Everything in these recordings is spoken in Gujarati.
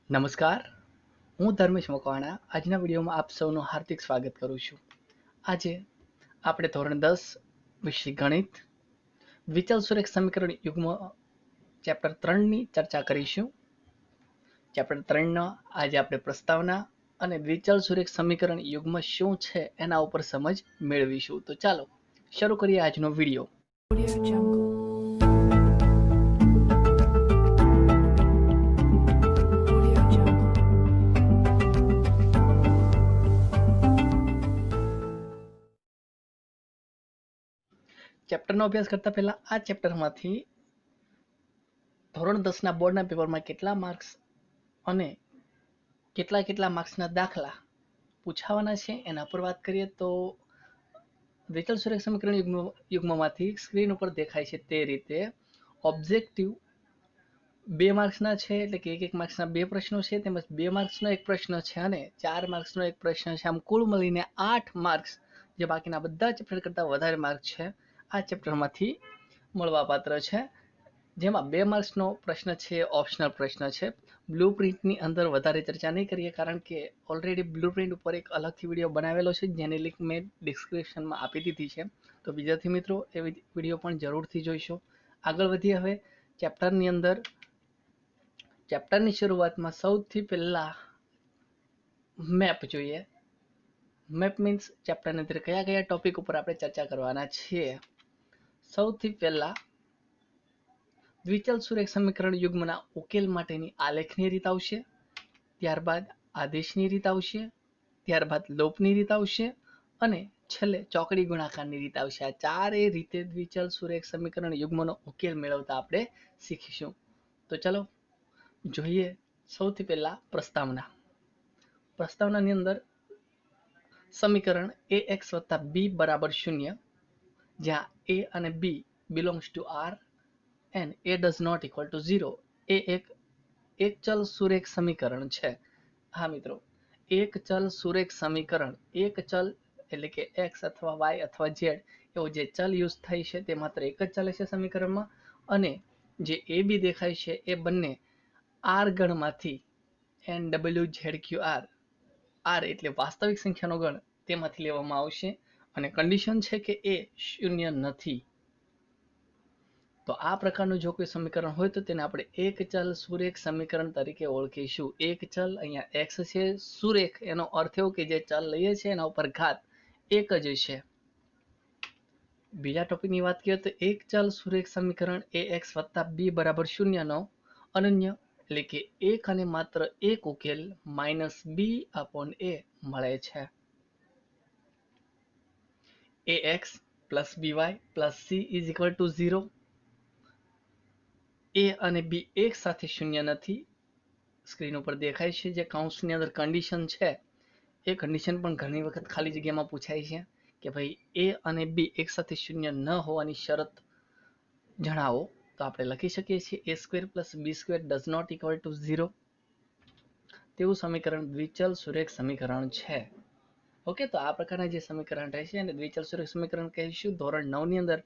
નમસ્કાર, હું ધર્મેશ મકવાણા આજના વિડીયોમાં આપ સૌનું હાર્દિક સ્વાગત કરું છું. આજે આપણે ધોરણ 10 વિષય ગણિત દ્વિચલ સુરેખ સમીકરણ યુગ્મ ચેપ્ટર 3ની ચર્ચા કરીશું. ચેપ્ટર 3નો આજે આપણે પ્રસ્તાવના અને દ્વિચલ સુરેખ સમીકરણ યુગ્મ શું છે એના ઉપર સમજ મેળવીશું. તો ચાલો શરૂ કરીએ આજનો વિડીયો. ચેપ્ટરનો અભ્યાસ કરતા પહેલા આ ચેપ્ટરમાંથી ધોરણ 10ના બોર્ડના પેપરમાં કેટલા માર્ક્સ અને કેટલા માર્ક્સના દાખલા પૂછાવાના છે એના પર વાત કરીએ તો દ્વિચલ સુરેખ સમીકરણ યુગ્મમાંથી સ્ક્રીન ઉપર દેખાય છે તે રીતે ઓબ્જેક્ટિવ 2 માર્ક્સના છે, એટલે કે એક માર્ક્સના 2 પ્રશ્નો છે, તેમજ 2 માર્ક્સનો એક પ્રશ્ન છે અને 4 માર્ક્સનો એક પ્રશ્ન છે. આમ કુલ મળીને 8 માર્ક્સ જે બાકીના બધા ચેપ્ટર કરતાં વધારે માર્ક છે આ ચેપ્ટરમાંથી મળવાપાત્ર છે. જેમાં 2 માર્ક્સનો પ્રશ્ન છે ઓપ્શનલ પ્રશ્ન છે. બ્લુપ્રિન્ટની અંદર વધારે ચર્ચા નહીં કરીએ કારણ કે ઓલરેડી બ્લુપ્રિન્ટ ઉપર એક અલગથી વિડીયો બનાવેલો છે જેની લિંક મેં ડિસ્ક્રિપ્શનમાં આપી દીધી છે, તો વિદ્યાર્થી મિત્રો એ વિડીયો પણ જરૂરથી જોઈશો. આગળ વધીએ હવે ચેપ્ટરની અંદર. ચેપ્ટરની શરૂઆતમાં સૌથી પહેલા મેપ જોઈએ. મેપ મીન્સ ચેપ્ટરની અંદર કયા ટોપિક ઉપર આપણે ચર્ચા કરવાના છીએ. સૌથી પહેલા દ્વિચલ સુરેખ સમીકરણ યુગ્મના ઉકેલ માટેની આલેખની રીત આવશે, ત્યારબાદ આદેશની રીત આવશે, ત્યારબાદ લોપની રીત આવશે અને છેલ્લે ચોકડી ગુણાકારની રીત આવશે. આ ચારેય રીતે દ્વિચલ સુરેખ સમીકરણ યુગ્મનો ઉકેલ મેળવતા આપણે શીખીશું. તો ચલો જોઈએ સૌથી પહેલા પ્રસ્તાવના. પ્રસ્તાવનાની અંદર સમીકરણ ax + b = 0 જ્યાં a અને b belongs to R and a does not equal to 0 એ એક ચલ સુરેખ સમીકરણ છે. હા મિત્રો, એક ચલ સુરેખ સમીકરણ. એક ચલ એટલે કે x અથવા y અથવા z એવો જે ચલ યુઝ થાય છે તે માત્ર એક જ ચલ છે સમીકરણમાં, અને જે a b દેખાય છે એ બંને R ગણમાંથી NWZQR, R એટલે વાસ્તવિક સંખ્યાનો ગણ, તેમાંથી લેવામાં આવશે અને કન્ડિશન છે કે એ શૂન્ય નથી. તો આ પ્રકારનું જો કોઈ સમીકરણ હોય તો તેને આપણે એક ચલ સુરેખ સમીકરણ તરીકે ઓળખીશું. એક ચલ અહીંયા x છે, સુરેખ એનો અર્થ એવો કે જે ચલ લઈએ છીએ એના ઉપર ઘાત એક જ છે. બીજા ટોપિકની વાત કરીએ તો એક ચલ સુરેખ સમીકરણ ax + b = 0 નો અનન્ય એટલે કે એક અને માત્ર એક ઉકેલ -b/a મળે છે. ax + by + c = 0. a અને b એક સાથે શૂન્ય નથી. સ્ક્રીન ઉપર દેખાય છે જે કૌંસની અંદર કન્ડિશન છે એ કન્ડિશન પણ ઘણી વખત ખાલી જગ્યામાં પૂછાય છે કે ભાઈ a અને b એક સાથે શૂન્ય ન હોવાની શરત જણાવો. તો આપણે લખી શકીએ છીએ a² + b² does not equal to 0. તેવું સમીકરણ દ્વિચલ સુરેખ સમીકરણ છે. ઓકે, તો આ પ્રકારના જે સમીકરણ રહેશે અને દ્વિચલ સુરેખ સમીકરણ કહીશું. ધોરણ 9 ની અંદર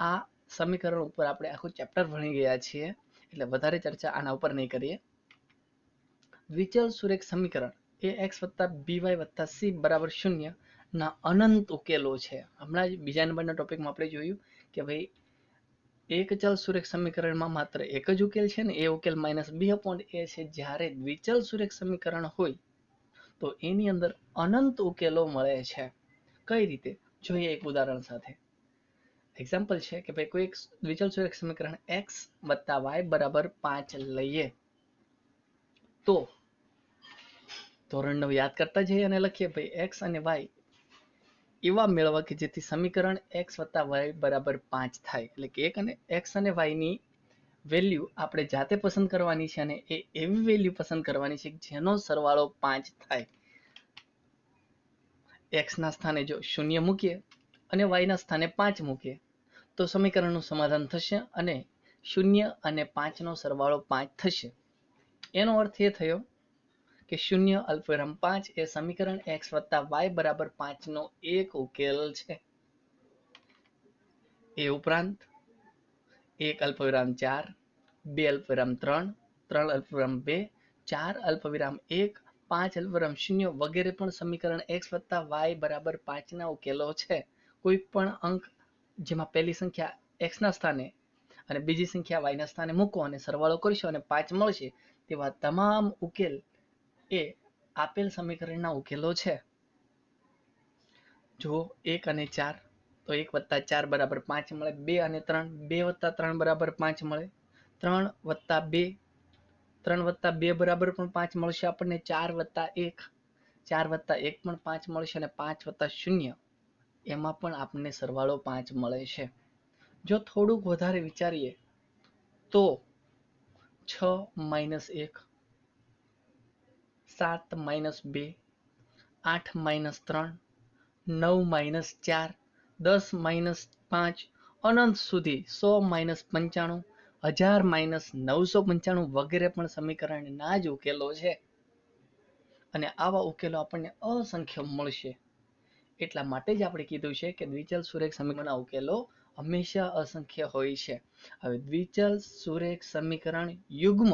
આ સમીકરણ ઉપર આપણે આખું ચેપ્ટર ભણી ગયા છીએ એટલે વધારે ચર્ચા આના ઉપર નહીં કરીએ. દ્વિચલ સુરેખ સમીકરણ ax + by + c = 0 ના અનંત ઉકેલો છે. હમણાં જ બીજા નંબરના ટોપિકમાં આપણે જોયું કે ભાઈ એક ચલ સુરેખ સમીકરણમાં માત્ર એક જ ઉકેલ છે ને એ ઉકેલ -b/a છે. જ્યારે દ્વિચલ સુરેખ સમીકરણ હોય તો એની અંદર અનંત ઉકેલો મળે છે. કઈ રીતે જોઈએ એક ઉદાહરણ સાથે. એક્ઝામ્પલ છે કે ભાઈ કોઈ એક દ્વિચલ સુરેખ સમીકરણ x + y = 5 લઈએ તો ધોરણ 9 યાદ કરતા જઈએ અને લખીએ ભાઈ x અને y એવા મેળવવા કે જેથી સમીકરણ x + y = 5 થાય. એટલે કે x અને y ની વેલ્યુ આપણે જાતે પસંદ કરવાની છે અને એ એવી વેલ્યુ પસંદ કરવાની છે જેનો સરવાળો 5 થાય. x ના સ્થાને જો 0 મૂકીએ અને y ના સ્થાને 5 મૂકીએ તો સમીકરણનું સમાધાન થશે અને 0 અને 5 નો સરવાળો 5 થશે. એનો અર્થ એ થયો કે 0 + 5 એ સમીકરણ x + y = 5 નો એક ઉકેલ છે. એ ઉપરાંત 1 + 4, 2 + 3, 3 + 2, 4 અલ્પવિરામ 1, 5 અલ્પવિરામ 0 વગેરે પણ સમીકરણ x વત્તા y બરાબર 5 ના ઉકેલો છે. કોઈ પણ અંક જેમાં પહેલી સંખ્યા x ના સ્થાને અને બીજી સંખ્યા y ના સ્થાને મૂકો અને સરવાળો કરશો અને 5 મળશે તેવા તમામ ઉકેલ એ આપેલ સમીકરણના ઉકેલો છે. જો 1 અને 4 તો 1 વત્તા 4 બરાબર 5 મળે. 2 અને 3 2 વત્તા 3 બરાબર 5 મળે. 3 વત્તા 2 3 વત્તા 2 બરાબર પણ 5 મળશે આપણને. 4 વત્તા 1 4 વત્તા 1 પણ 5 મળશે અને 5 વત્તા 0 એમાં પણ આપણને સરવાળો 5 મળે છે. જો થોડુંક વધારે વિચારીએ તો 6 minus 1 7 minus 2 8 minus 3 9 minus 4 10 minus 5 અનંત સુધી 100 માઇનસ 95 1000 માઇનસ 995 વગેરે પણ સમીકરણના જ ઉકેલો છે. અને આવા ઉકેલો આપણને અસંખ્ય મળશે. એટલા માટે જ આપણે કીધું છે કે દ્વિચલ સુરેખ સમીકરણના ઉકેલો હંમેશા અસંખ્ય હોય છે. હવે દ્વિચલ સુરેખ સમીકરણ યુગ્મ,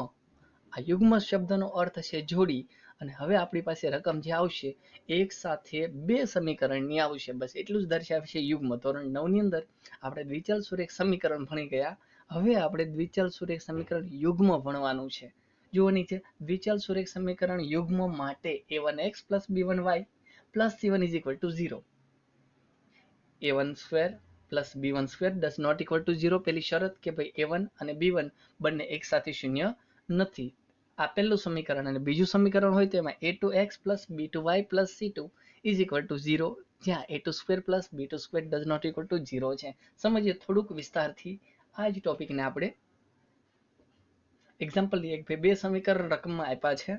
આ યુગ્મ શબ્દનો અર્થ છે જોડી, અને હવે આપણી પાસે રકમ જે આવશે એક સાથે બે સમીકરણની આવશે. બસ એટલું જ દર્શાવશે યુગ્મ. ધોરણ 9 ની અંદર આપણે દ્વિચલ સુરેખ સમીકરણ ભણી ગયા. હવે આપણે દ્વિચલ સુરેખ સમીકરણ યુગ્મ ભણવાનું છે. જુઓ નીચે, દ્વિચલ સુરેખ સમીકરણ યુગ્મ માટે a1x plus b1y plus c1 is equal to 0. a1 square plus b1 square does not equal to 0. પેલી શરત કે ભાઈ a1 અને b1 બંને એક સાથે શૂન્ય નથી. આ પહેલું સમીકરણ. અને બીજું સમીકરણ હોય તો એમાં a2x plus b2y plus c2 is equal to 0, જ્યાં a2 square plus b2 square does not equal to 0 છે. સમજીએ થોડુંક વિસ્તારથી આ જ ટોપિકને આપણે. એક્ઝામ્પલ લઈએ કે બે સમીકરણ રકમમાં આપ્યા છે.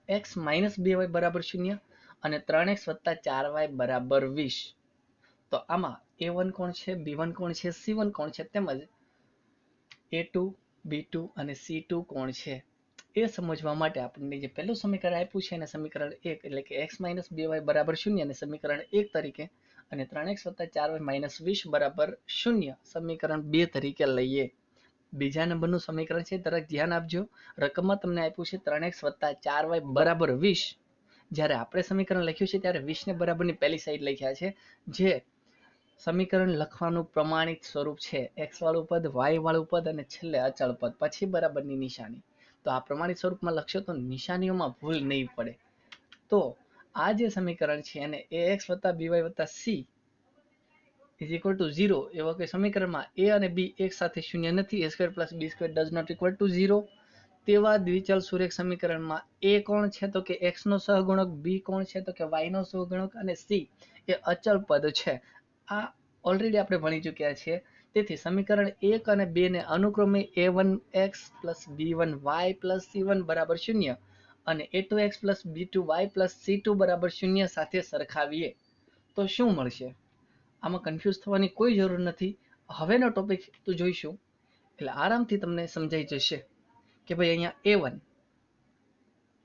x માઇનસ 2y બરાબર 0 અને 3x વત્તા 4y બરાબર 20. તો આમાં a1 કોણ છે, b1 કોણ છે, c1 કોણ છે, તેમજ a2, b2 અને c2 કોણ છે એ સમજવા માટે આપણને જે પહેલું સમીકરણ આપ્યું છે એને સમીકરણ 1 એટલે કે x માઇનસ 2y બરાબર 0 અને સમીકરણ 1 તરીકે, અને 3x વત્તા 4y માઇનસ 20 બરાબર 0 સમીકરણ 2 તરીકે લઈએ. બીજા નંબરનું સમીકરણ છે, તરત ધ્યાન આપજો. રકમમાં તમને આપ્યું છે 3x વત્તા 4y બરાબર 20. જ્યારે આપણે સમીકરણ લખ્યું છે ત્યારે 20 ને બરાબરની પહેલી સાઈડ લખ્યા છે, જે સમીકરણ લખવાનું પ્રમાણિત સ્વરૂપ છે. x વાળું પદ, y વાળું પદ અને છેલ્લે અચળ પદ, પછી બરાબરની નિશાની. તો આ પ્રમાણિત સ્વરૂપમાં લખશો તો નિશાનીઓમાં ભૂલ નહીં પડે. તો આ જે સમીકરણ છે એને ax વત્તા by વત્તા c is equal to 0 એવા કે સમીકરણમાં a અને b એક સાથે શૂન્ય નથી. a square plus b square does not equal to 0. તેવા દ્વિચલ સુરેખ સમીકરણમાં a કોણ છે તો કે x નો સહગુણક, b કોણ છે તો કે y નો સહગુણક અને c એ અચળ પદ છે. આ ઓલરેડી આપણે ભણી ચૂક્યા છીએ. તેથી સમીકરણ 1 અને 2 ને અનુક્રમે a1x plus b1y plus c1 બરાબર 0 અને a2x plus b2y plus c2 બરાબર 0 સાથે સરખાવીએ તો શું મળશે? આમાં કન્ફ્યુઝ થવાની કોઈ જરૂર નથી. હવેનો ટોપિક તો જોઈશું એટલે આરામથી તમને સમજાઈ જશે કે ભાઈ અહીંયા a1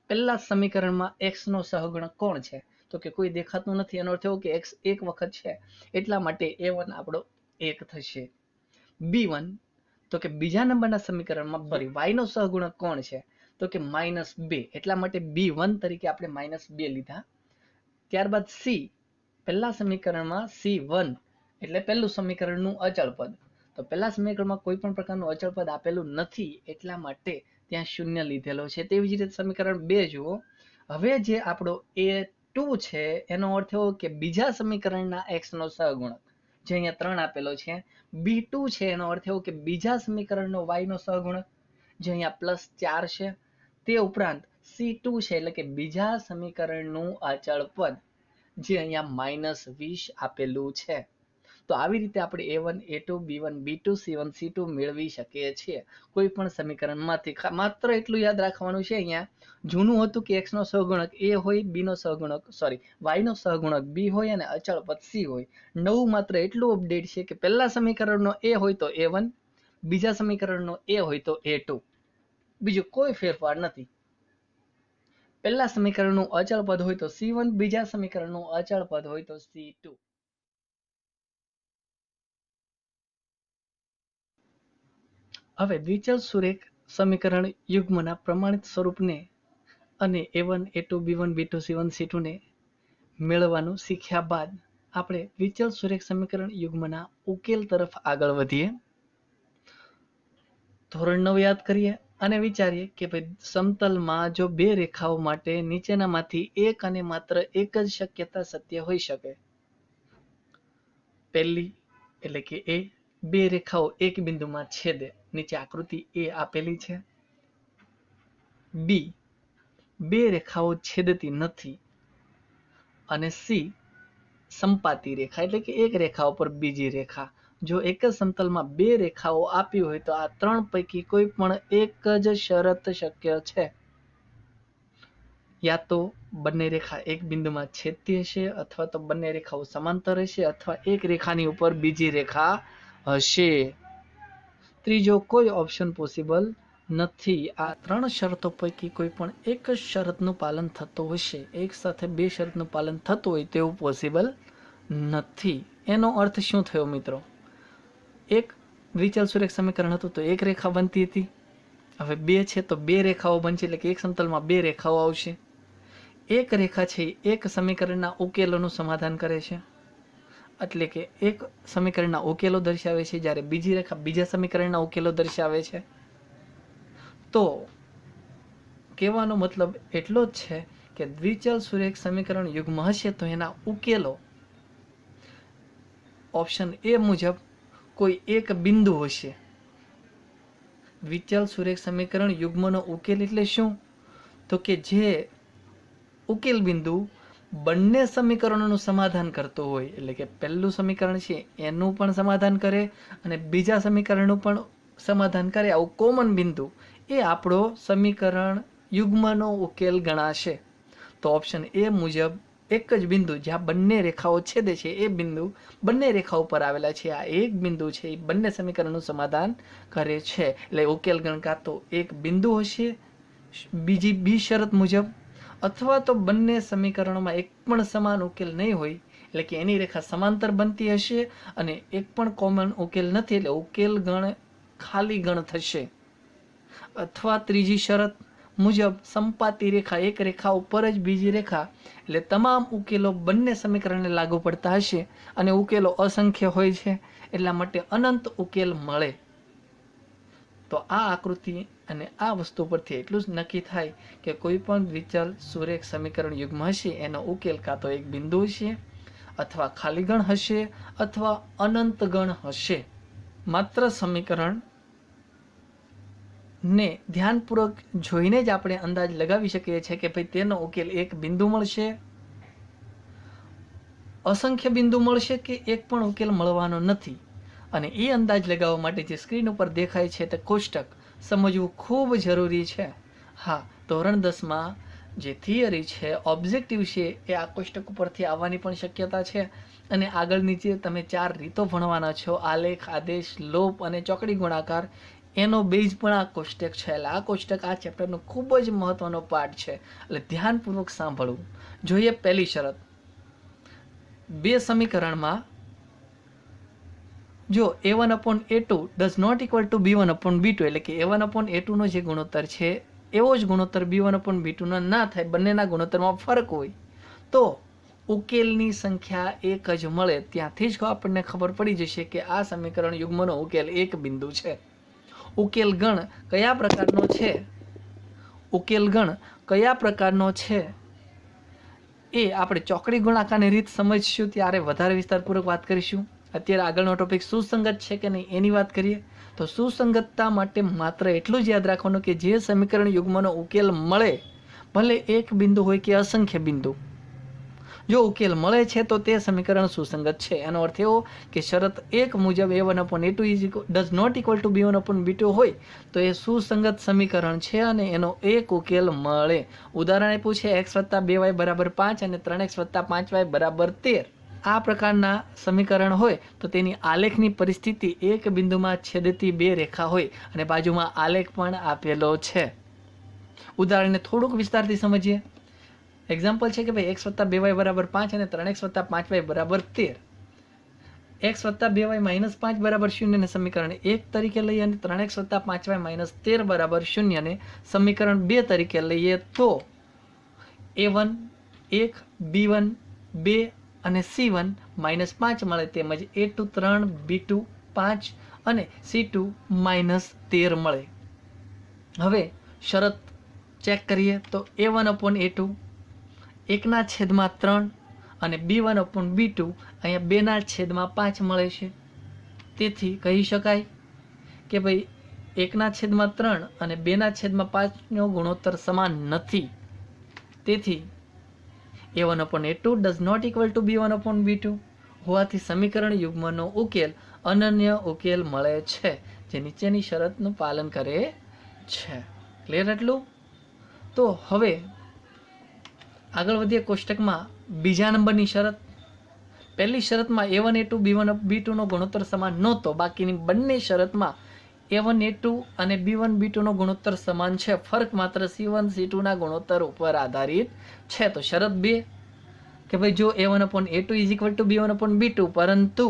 પહેલા સમીકરણમાં x નો સહગુણક કોણ છે તો કે કોઈ દેખાતું નથી. એનો અર્થ એવો કે x એક વખત છે એટલા માટે a1 આપણો 1 થશે. b1 તો કે બીજા નંબરના સમીકરણમાં y નો સહગુણક કોણ છે તો કે -2 એટલા માટે b1 તરીકે આપણે -2 લીધા. ત્યારબાદ c પહેલા સમીકરણમાં c1 એટલે પહેલું સમીકરણનું અચળ પદ. તો પહેલા સમીકરણમાં કોઈ પણ પ્રકારનું અચળ પદ આપેલું નથી એટલા માટે ત્યાં શૂન્ય લીધેલો છે. તેવી જ રીતે સમીકરણ 2 જુઓ. હવે જે આપણો a2 છે એનો અર્થ એવો કે બીજા સમીકરણના x નો સહગુણક, જે અહીંયા 3 આપેલો છે. b2 છે એનો અર્થ એવો કે બીજા સમીકરણનો y નો સહગુણક, જે અહીંયા +4 છે. તે ઉપરાંત c2 છે એટલે કે બીજા સમીકરણનું અચળ પદ, જે અહીંયા -20 આપેલું છે. તો આવી રીતે આપણે a1, a2, b1, b2, c1, c2 મેળવી શકીએ છીએ કોઈ પણ સમીકરણમાંથી. માત્ર એટલું યાદ રાખવાનું છે, અહીંયા જૂનું હતું કે x નો સહગુણક a હોય, b નો સહગુણક y નો સહગુણક b હોય અને અચળ પદ c હોય. નવું માત્ર એટલું અપડેટ છે કે પહેલા સમીકરણનો a હોય તો a1, બીજા સમીકરણનો a હોય તો a2. બીજું કોઈ ફેરફાર નથી. પહેલા સમીકરણનું અચળ પદ હોય તો c1, બીજા સમીકરણનું અચળ પદ હોય તો c2. હવે દ્વિચલ સુરેખ સમીકરણ યુગ્મના પ્રમાણિત સ્વરૂપને અને A1 A2 B1 B2 C1 C2 ને મેળવવાનું શીખ્યા બાદ આપણે વિચલ સુરેખ સમીકરણ યુગ્મના ઉકેલ તરફ આગળ વધીએ. ધોરણ 9 યાદ કરીએ અને વિચારીએ કે ભાઈ સમતલમાં જો બે રેખાઓ માટે નીચેનામાંથી એક અને માત્ર એક જ શક્યતા સત્ય હોઈ શકે. પહેલી એટલે કે એ, બે રેખાઓ એક બિંદુમાં છેદે. નીચે આકૃતિ એ આપેલી છે. બી, બે રેખાઓ છેદતી નથી. અને સી, સંપાતી રેખા એટલે કે એક રેખા ઉપર બીજી રેખા. જો એક જ સમતલમાં બે રેખાઓ આપી હોય તો આ ત્રણ પૈકી કોઈ પણ એક જ શરત શક્ય છે. યા તો બંને રેખા એક બિંદુમાં છેદતી હશે, અથવા તો બંને રેખાઓ સમાંતર હશે, અથવા એક રેખાની ઉપર બીજી રેખા હશે. ત્રીજો કોઈ ઓપ્શન પોસિબલ નથી. આ ત્રણ શરતો પૈકી કોઈ પણ એક જ શરતનું પાલન થતું હશે. એક સાથે બે શરતનું પાલન થતું હોય તેવું પોસિબલ નથી. એનો અર્થ શું થયો મિત્રો? એક વિચલ સુરેખ સમીકરણ હતું તો એક રેખા બનતી હતી. હવે બે છે તો બે રેખાઓ બનશે, એટલે કે એક સમતલમાં બે રેખાઓ આવશે. એક રેખા છે એક સમીકરણના ઉકેલોનું સમાધાન કરે છે, એટલે કે એક સમીકરણના ઉકેલો દર્શાવે છે, જ્યારે બીજી રેખા બીજા સમીકરણના ઉકેલો દર્શાવે છે. તો કહેવાનો મતલબ એટલો જ છે કે દ્વિચલ સુરેખ સમીકરણ યુગ્મ હશે તો એના ઉકેલો ઓપ્શન એ મુજબ કોઈ એક બિંદુ હશે. દ્વિચલ સુરેખ સમીકરણ યુગ્મનો ઉકેલ એટલે શું? તો કે જે ઉકેલ બિંદુ બંને સમીકરણોનું સમાધાન કરતો હોય, એટલે કે પહેલું સમીકરણ છે એનું પણ સમાધાન કરે અને બીજા સમીકરણનું પણ સમાધાન કરે, આવું કોમન બિંદુ એ આપણો સમીકરણ યુગ્મનો ઉકેલ ગણાશે. તો ઓપ્શન એ મુજબ એક જ બિંદુ જ્યાં બંને રેખાઓ છેદે છે એ બિંદુ બંને રેખાઓ પર આવેલા છે. આ એક બિંદુ છે એ બંને સમીકરણનું સમાધાન કરે છે. એટલે ઉકેલ ગણ કાં તો એક બિંદુ હશે બીજી બી શરત મુજબ, અથવા તો બંને સમીકરણોમાં એક પણ સમાન ઉકેલ નહીં હોય, એટલે કે એની રેખા સમાંતર બનતી હશે અને એક પણ કોમન ઉકેલ નથી, એટલે ઉકેલ ગણ ખાલી ગણ થશે. અથવા ત્રીજી શરત મુજબ સંપાતી રેખા, એક રેખા ઉપર જ બીજી રેખા, એટલે તમામ ઉકેલો બંને સમીકરણને લાગુ પડતા હશે અને ઉકેલો અસંખ્ય હોય છે, એટલા માટે અનંત ઉકેલ મળે. તો આ આકૃતિ અને આ વસ્તુ પરથી એટલું જ નક્કી થાય કે કોઈ પણ દ્વિચલ સુરેખ સમીકરણ યુગ્મ હશે એનો ઉકેલ કાં તો એક બિંદુ હશે, અથવા ખાલી ગણ હશે, અથવા અનંત ગણ હશે. માત્ર સમીકરણ ને ધ્યાનપૂર્વક જોઈને જ આપણે અંદાજ લગાવી શકીએ છીએ કે ભાઈ તેનો ઉકેલ એક બિંદુ મળશે, અસંખ્ય બિંદુ મળશે, કે એક પણ ઉકેલ મળવાનો નથી. અને એ અંદાજ લગાવવા માટે જે સ્ક્રીન ઉપર દેખાય છે તે કોષ્ટક સમજવું ખૂબ જરૂરી છે. હા, ધોરણ 10માં જે થિયરી છે, ઓબ્જેક્ટિવ છે, એ આ કોષ્ટક ઉપરથી આવવાની પણ શક્યતા છે. અને આગળ નીચે તમે 4 રીતો ભણવાના છો: આલેખ, આદેશ, લોપ અને ચોકડી ગુણાકાર. એનો બેઝ પણ આ કોષ્ટક છે. એટલે આ કોષ્ટક આ ચેપ્ટરનો ખૂબ જ મહત્વનો પાર્ટ છે, એટલે ધ્યાનપૂર્વક સાંભળવું. જોઈએ પહેલી શરત. બે સમીકરણમાં જો A1/A2 does not equal to B1/B2, એટલે કે A1/A2 નો જે ગુણોત્તર છે એવો જ ગુણોત્તર B1/B2 નો ના થાય, બંનેના ગુણોત્તરમાં ફરક હોય, તો ઉકેલની સંખ્યા એક જ મળે. ત્યાંથી જ આપણને ખબર પડી જશે કે આ સમીકરણ યુગ્મનો ઉકેલ એક બિંદુ છે. ઉકેલ ગણ કયા પ્રકારનો છે? ઉકેલ ગણ કયા પ્રકારનો છે એ આપણે ચોકડી ગુણાકારની રીત સમજશું ત્યારે વધારે વિસ્તારપૂર્વક વાત કરીશું. અત્યારે આગળનો ટોપિક સુસંગત છે કે નહીં એની વાત કરીએ. તો સુસંગતતા માટે માત્ર એટલું જ યાદ રાખવાનું કે જે સમીકરણ યુગ્મનો ઉકેલ મળે, ભલે એક બિંદુ હોય કે અસંખ્ય બિંદુ, જો ઉકેલ મળે છે તો તે સમીકરણ સુસંગત છે. એનો અર્થ એવો કે શરત 1 મુજબ A1/A2 does not equal to B1/B2 હોય તો એ સુસંગત સમીકરણ છે અને એનો એક ઉકેલ મળે. ઉદાહરણ આપ્યું છે x + 2y = 5 અને 3x + 5y = 13. આ પ્રકારના સમીકરણ હોય તો તેની આલેખની પરિસ્થિતિ એક બિંદુમાં છેદતી બે રેખા હોય અને બાજુમાં આલેખ પણ આપેલો છે. ઉદાહરણને થોડુંક વિસ્તારથી સમજીએ. એક્ઝામ્પલ છે કે ભાઈ x + 2y = 5 અને 3x + 5y = 13. x + 2y - 5 = 0 ને સમીકરણ 1 તરીકે લઈએ અને 3x + 5y - 13 = 0 ને સમીકરણ 2 તરીકે લઈએ તો A1 1, B1 2 અને C1 -5 મળે, તેમજ A2 3, B2 5 અને C2 -13 મળે. હવે શરત ચેક કરીએ તો A1/A2 1/3 અને B1/B2 અહીંયા 2/5 મળે છે. તેથી કહી શકાય કે ભાઈ 1/3 અને 2/5 ગુણોત્તર સમાન નથી. તેથી A1/A2 does not equal to B1/B2 હોવાથી સમીકરણ યુગ્મનો ઉકેલ અનન્ય ઉકેલ મળે છે, જે નીચેની શરતનું પાલન કરે છે. ક્લિયર એટલું? તો હવે આગળ વધીએ કોષ્ટકમાં બીજા નંબરની શરત. પહેલી શરતમાં A1A2 B1B2 નો ગુણોત્તર સમાન નહોતો. બાકીની બંને શરતમાં A1A2 અને B1B2 નો ગુણોત્તર સમાન છે. ફરક માત્ર C1 C2 ના ગુણોત્તર ઉપર આધારિત છે. તો શરત 2 કે ભાઈ જો A1/A2 is equal to B1/B2 પરંતુ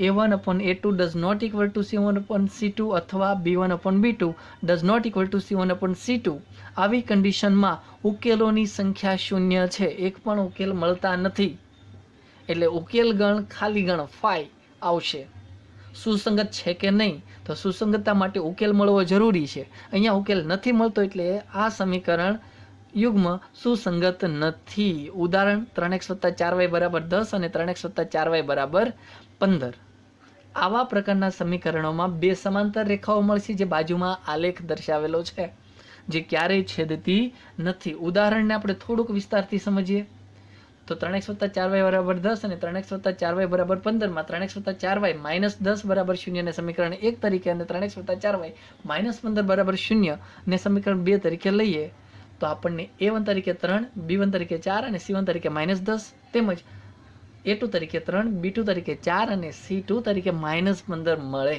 A1/A2 does not equal to C1/C2 અથવા B1/B2 does not equal to C1/C2, આવી કન્ડિશનમાં ઉકેલોની સંખ્યા શૂન્ય છે. એક પણ ઉકેલ મળતા નથી. એટલે ઉકેલ ગણ ખાલી ગણ 5 આવશે. સુસંગત છે કે નહીં? તો સુસંગતતા માટે ઉકેલ મળવો જરૂરી છે. અહીંયા ઉકેલ નથી મળતો એટલે આ સમીકરણ યુગ્મ સુસંગત નથી. ઉદાહરણ 3x + 4y = 10 અને 3x + 4y = 15. આવા પ્રકારના સમીકરણોમાં બે સમાંતર રેખાઓ મળશે જે બાજુમાં આલેખ દર્શાવેલો છે, જે ક્યારેય છેદતી નથી. ઉદાહરણને આપણે થોડુંક વિસ્તારથી સમજીએ તો 3x + 4y = 10 અને 3x + 4y = 15 માં 3x + 4y -10 = 0 ને સમીકરણ 1 તરીકે અને 3x + 4y -15 = 0 ને સમીકરણ 2 તરીકે લઈએ તો આપણને A1 તરીકે 3, B1 તરીકે 4 અને C1 તરીકે -10 તેમજ A2 તરીકે 3, B2 તરીકે 4 અને C2 તરીકે -15 મળે.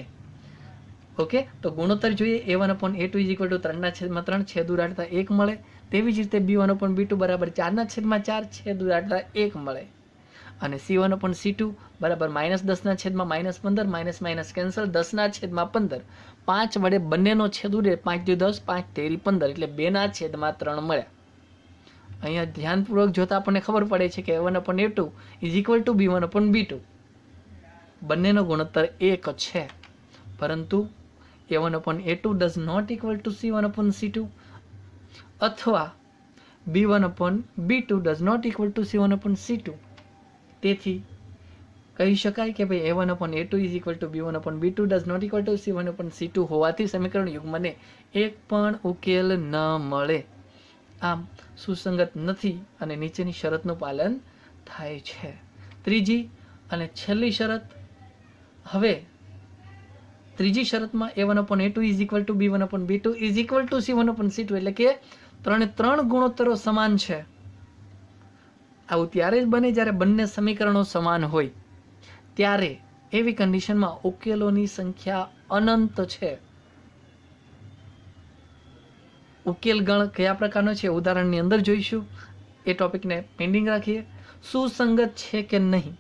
ઓકે, તો ગુણોત્તર જોઈએ. A1/A2 = 3/3 છેદ ઉડાડતા 1 મળે. તેવી જ રીતે B1/B2 = 4/4 છેદ ઉડાડતા 1 મળે. અને C1/C2 = -10/-15 - કેન્સલ 10/15 5 વડે બંનેનો છેદ ઉડે 5 × 10 5 × 15 એટલે 2/3 મળ્યા. અહીંયા ધ્યાનપૂર્વક જોતા આપણને ખબર પડે છે કે A1/A2 = B1/B2 બંનેનો ગુણોત્તર 1 છે. પરંતુ A1/A2 does not equal to C1/C2 અથવા B1/B2 does not equal to C1/C2. તેથી કહી શકાય કે ભાઈ A1/A2 = B1/B2 does not equal to C1/C2 હોવાથી સમીકરણ યુગ્મને એક પણ ઉકેલ ન મળે. આમ સુસંગત નથી અને નીચેની શરતનું પાલન થાય છે. ત્રીજી અને છેલ્લી શરત. હવે ત્રીજી શરતમાં A1/A2 = B1/B2 = C1/C2 એટલે કે ત્રણ ગુણોત્તરો સમાન છે. આવું ત્યારે જ બને જ્યારે બંને સમીકરણો સમાન હોય. ત્યારે એવી કન્ડિશનમાં ઉકેલોની સંખ્યા અનંત છે. ઉકેલ ગણ કયા પ્રકારનો છે ઉદાહરણની અંદર જોઈશું. એ ટોપિકને પેન્ડિંગ રાખીએ. સુસંગત છે કે નહીં?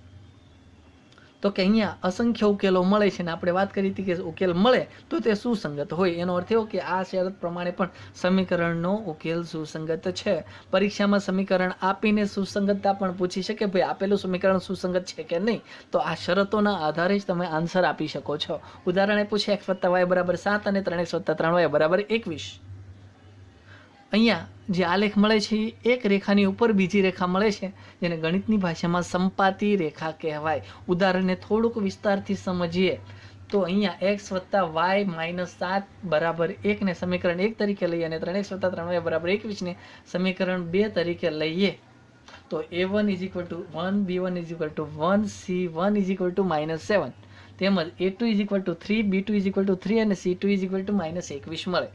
તો કે અહીંયા અસંખ્ય ઉકેલો મળે છે ને આપણે વાત કરી હતી કે ઉકેલ મળે તો તે સુસંગત હોય. એનો અર્થ એવો કે આ શરત પ્રમાણે પણ સમીકરણનો ઉકેલ સુસંગત છે. પરીક્ષામાં સમીકરણ આપીને સુસંગતતા પણ પૂછી શકે, ભાઈ આપેલું સમીકરણ સુસંગત છે કે નહીં. તો આ શરતોના આધારે જ તમે આન્સર આપી શકો છો. ઉદાહરણ આપ્યું છે x + y = 7 અને 3x + 3y = 21. અહીંયા જે આલેખ મળે છે એ એક રેખાની ઉપર બીજી રેખા મળે છે જેને ગણિતની ભાષામાં સંપાતી રેખા કહેવાય. ઉદાહરણને થોડુંક વિસ્તારથી સમજીએ તો અહીંયા x + y - 7 = 1 ને સમીકરણ 1 તરીકે લઈએ અને 3x + 3y = 21 ને સમીકરણ 2 તરીકે લઈએ તો A1 = 1, B1 = 1, C1 = -7 તેમજ A2 = 3, B2 = 3 અને C2 = -21 મળે.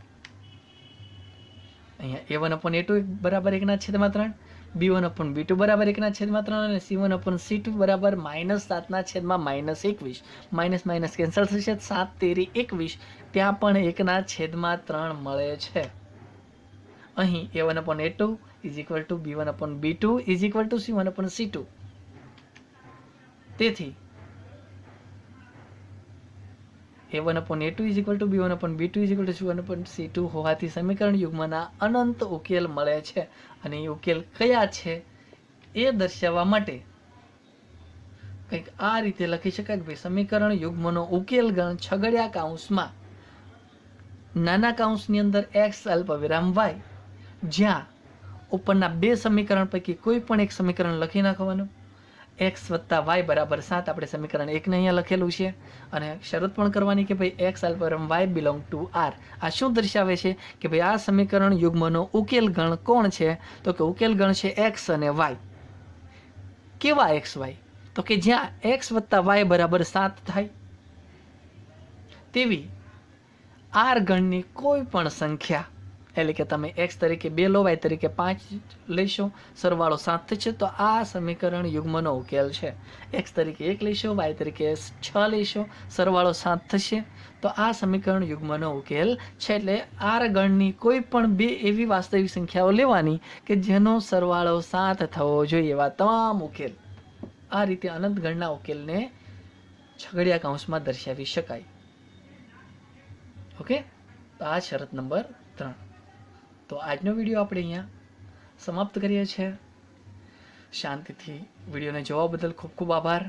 અહીંયા A1/A2 = 1/3, B1/B2 = 1/3 અને C1/C2 = -7/-21 - કેન્સલ થશે 7 તેરી 21 ત્યાં પણ 1/3 મળે છે. અહીં A1/A2 = B1/B2 = C1/C2. તેથી a1/a2 = b1/b2 = c1/c2 હોવાથી સમીકરણ યુગ્મના અનંત ઉકેલ મળે છે. અને એ ઉકેલ કયા છે એ દર્શાવવા માટે કંઈક આ રીતે લખી શકાય કે ભાઈ સમીકરણ યુગ્મનો ઉકેલ ગણ છગડિયા કૌંસમાં નાના કૌંસની અંદર x અલ્પવિરામ y, જ્યાં ઉપરના બે સમીકરણ પૈકી કોઈ પણ એક સમીકરણ લખી નાખવાનું. x + y = 7 આપણે સમીકરણ 1 ને અહીંયા લખેલું છે. અને શરત પણ કરવાની કે ભાઈ x અલ્પવિરામ y belong to R. આ શું દર્શાવે છે કે ભાઈ આ સમીકરણ યુગ્મનો ઉકેલ ગણ કોણ છે? તો કે ઉકેલ ગણ છે x અને y. કેવા x y? તો કે જ્યાં x + y = 7 થાય તેવી R ગણની કોઈ પણ સંખ્યા, એટલે કે તમે x તરીકે 2 લો, y તરીકે 5 લેશો, સરવાળો 7 થશે તો આ સમીકરણ યુગ્મનો ઉકેલ છે. x તરીકે 1 લેશો, y તરીકે 6 લેશો, સરવાળો 7 થશે તો આ સમીકરણ યુગ્મનો ઉકેલ છે. એટલે R ગણની કોઈ પણ બે એવી વાસ્તવિક સંખ્યાઓ લેવાની કે જેનો સરવાળો 7 થવો જોઈએ. એવા તમામ ઉકેલ આ રીતે અનંત ગણના ઉકેલને છગડિયા કૌંસમાં દર્શાવી શકાય. ઓકે, તો આ શરત નંબર 3. તો આજનો વિડીયો આપણે અહીંયા સમાપ્ત કરીએ છીએ. શાંતિથી વિડીયોને જોવા બદલ ખૂબ ખૂબ આભાર.